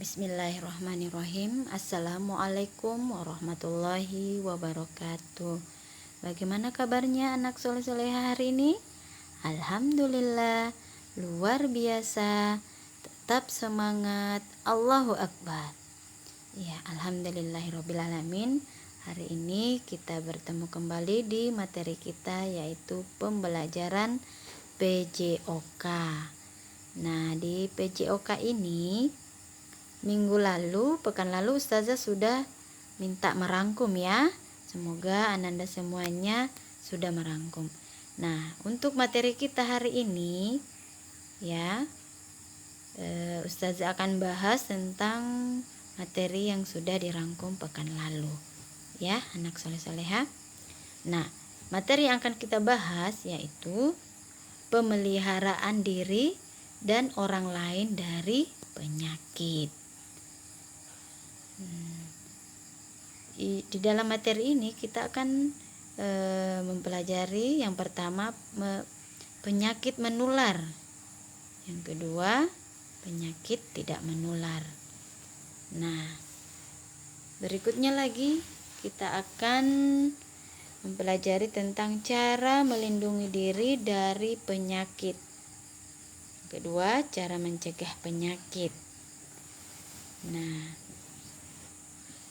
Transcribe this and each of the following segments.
Bismillahirrahmanirrahim. Assalamualaikum warahmatullahi wabarakatuh. Bagaimana kabarnya anak soleh-soleha hari ini? Alhamdulillah, luar biasa. Tetap semangat. Allahu Akbar. Ya, alhamdulillahirrabbilalamin. Hari ini kita bertemu kembali di materi kita, yaitu pembelajaran PJOK. Nah, di PJOK ini pekan lalu Ustazah sudah minta merangkum ya. Semoga Ananda semuanya sudah merangkum. Nah, untuk materi kita hari ini ya, Ustazah akan bahas tentang materi yang sudah dirangkum pekan lalu ya, anak soleh-soleha. Nah, materi yang akan kita bahas yaitu pemeliharaan diri dan orang lain dari penyakit. Di dalam materi ini kita akan mempelajari yang pertama penyakit menular, yang kedua penyakit tidak menular. Nah, berikutnya lagi kita akan mempelajari tentang cara melindungi diri dari penyakit. Yang kedua, cara mencegah penyakit. Nah,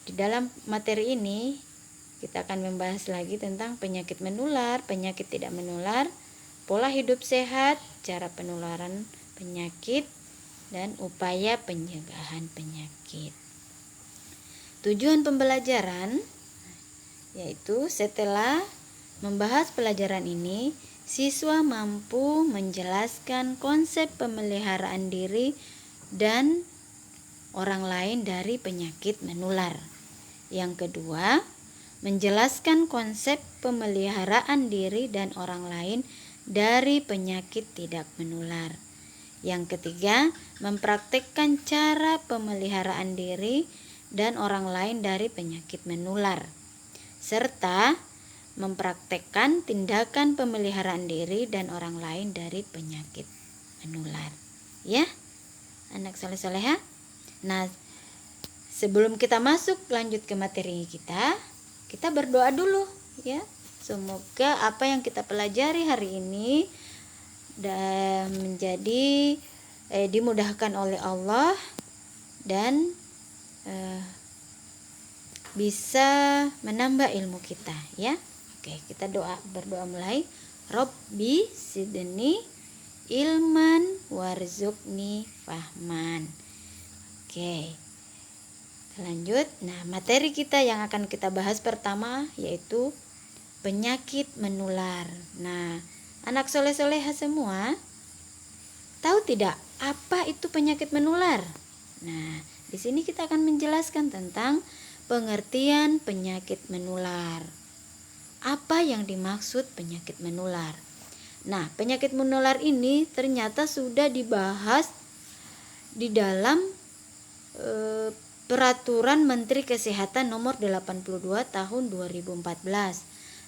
di dalam materi ini kita akan membahas lagi tentang penyakit menular, penyakit tidak menular, pola hidup sehat, cara penularan penyakit, dan upaya pencegahan penyakit. Tujuan pembelajaran yaitu setelah membahas pelajaran ini, siswa mampu menjelaskan konsep pemeliharaan diri dan orang lain dari penyakit menular. Yang kedua, menjelaskan konsep pemeliharaan diri dan orang lain dari penyakit tidak menular. Yang ketiga, mempraktikkan cara pemeliharaan diri dan orang lain dari penyakit menular, serta mempraktikkan tindakan pemeliharaan diri dan orang lain dari penyakit menular. Ya, anak soleh-soleha. Nah, sebelum kita masuk lanjut ke materi kita berdoa dulu ya. Semoga apa yang kita pelajari hari ini dan menjadi dimudahkan oleh Allah dan bisa menambah ilmu kita ya. Oke, kita berdoa mulai. Robbi sidni ilman warzuqni fahman. Oke, lanjut. Nah, materi kita yang akan kita bahas pertama yaitu penyakit menular. Nah, anak soleh-soleha semua, tahu tidak apa itu penyakit menular? Nah, di sini kita akan menjelaskan tentang pengertian penyakit menular. Apa yang dimaksud penyakit menular? Nah, penyakit menular ini ternyata sudah dibahas di dalam Peraturan Menteri Kesehatan Nomor 82 Tahun 2014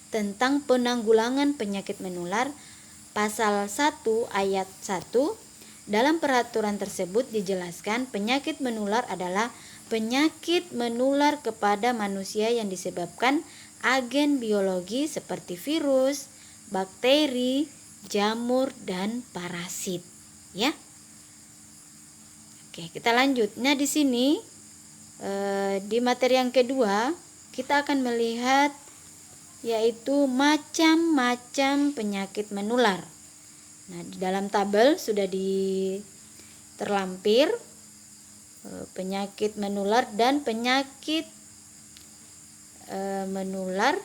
tentang penanggulangan penyakit menular. Pasal 1 ayat 1. Dalam peraturan tersebut dijelaskan penyakit menular adalah penyakit menular kepada manusia yang disebabkan agen biologi seperti virus, bakteri, jamur, dan parasit. Ya. Oke, kita lanjut. Nah, di sini di materi yang kedua kita akan melihat yaitu macam-macam penyakit menular. Nah, di dalam tabel sudah terlampir penyakit menular dan penyakit menular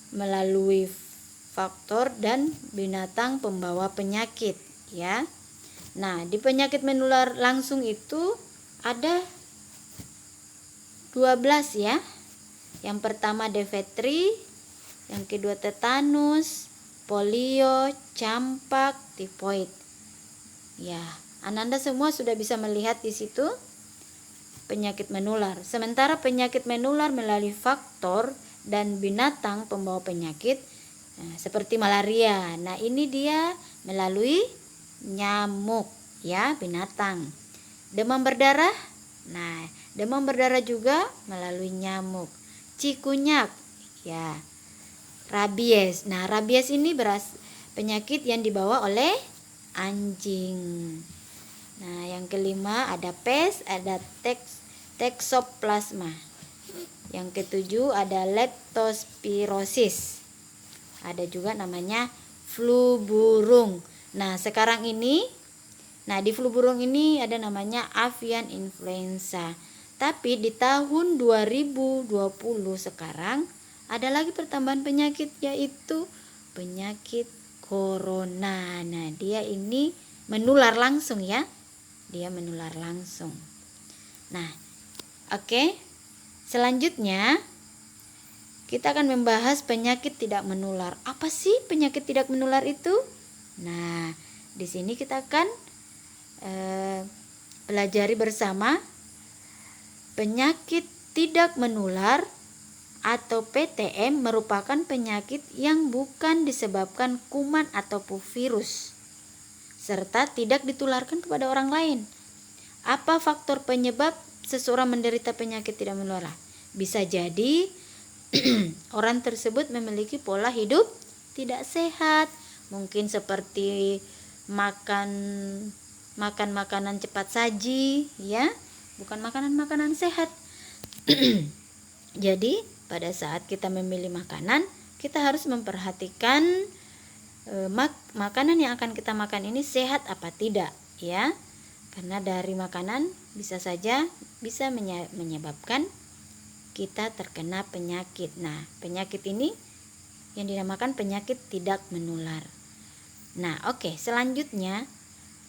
melalui faktor dan binatang pembawa penyakit ya. Nah, di penyakit menular langsung itu ada 12 ya. Yang pertama difteri, yang kedua tetanus, polio, campak, tifoid. Ya, Ananda semua sudah bisa melihat di situ penyakit menular. Sementara penyakit menular melalui faktor dan binatang pembawa penyakit seperti malaria. Nah, ini dia melalui nyamuk ya, binatang. Demam berdarah. Nah, demam berdarah juga melalui nyamuk. Cikunyak, ya. Rabies. Nah, rabies ini penyakit yang dibawa oleh anjing. Nah, yang kelima ada pes, ada toxoplasma. Yang ketujuh ada leptospirosis. Ada juga namanya flu burung. Nah, sekarang ini di flu burung ini ada namanya avian influenza. Tapi di tahun 2020 sekarang ada lagi pertambahan penyakit, yaitu penyakit corona. Nah, dia ini menular langsung ya. Dia menular langsung. Nah, oke. Selanjutnya kita akan membahas penyakit tidak menular. Apa sih penyakit tidak menular itu? Nah, di sini kita akan pelajari bersama penyakit tidak menular atau PTM merupakan penyakit yang bukan disebabkan kuman ataupun virus serta tidak ditularkan kepada orang lain. Apa faktor penyebab seseorang menderita penyakit tidak menular? Bisa jadi orang tersebut memiliki pola hidup tidak sehat, mungkin seperti makan makanan cepat saji, ya, bukan makanan sehat. Jadi pada saat kita memilih makanan, kita harus memperhatikan makanan yang akan kita makan ini sehat apa tidak, ya, karena dari makanan bisa menyebabkan kita terkena penyakit. Nah, penyakit ini yang dinamakan penyakit tidak menular. Nah, oke, selanjutnya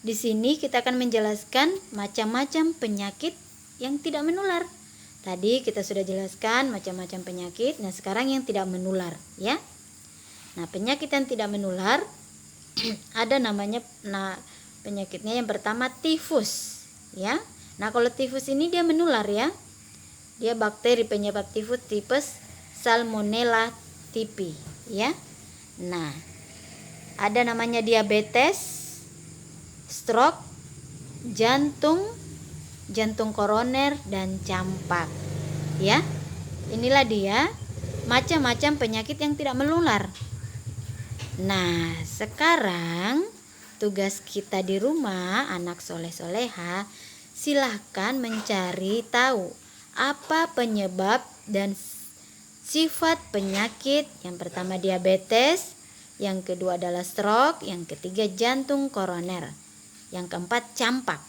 di sini kita akan menjelaskan macam-macam penyakit yang tidak menular. Tadi kita sudah jelaskan macam-macam penyakit. Nah, sekarang yang tidak menular, ya. Nah, penyakit yang tidak menular ada namanya penyakitnya yang pertama tifus, ya. Nah, kalau tifus ini dia menular, ya. Dia bakteri penyebab tifus tipes Salmonella typhi, ya. Nah, ada namanya diabetes, stroke, jantung koroner, dan campak, ya. Inilah dia macam-macam penyakit yang tidak menular. Nah, sekarang tugas kita di rumah, anak soleh-soleha, silahkan mencari tahu apa penyebab dan sifat penyakit. Yang pertama diabetes, yang kedua adalah stroke, yang ketiga jantung koroner, yang keempat campak,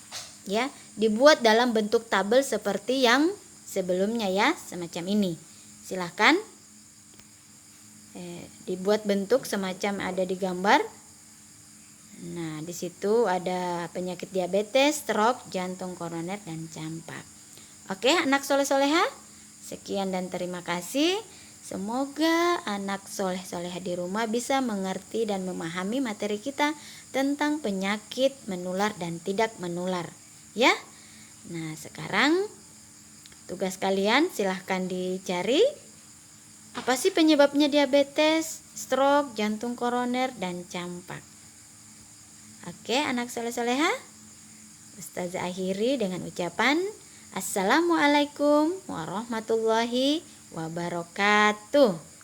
ya. Dibuat dalam bentuk tabel seperti yang sebelumnya, ya, semacam ini. Silahkan dibuat bentuk semacam ada di gambar. Nah, di situ ada penyakit diabetes, stroke, jantung koroner, dan campak. Oke, anak soleh-soleha, sekian dan terima kasih. Semoga anak soleh-soleha di rumah bisa mengerti dan memahami materi kita tentang penyakit menular dan tidak menular, ya. Nah, sekarang tugas kalian silahkan dicari apa sih penyebabnya diabetes, stroke, jantung koroner, dan campak. Oke, anak soleh-soleha, Ustazah akhiri dengan ucapan Assalamualaikum warahmatullahi wabarakatuh.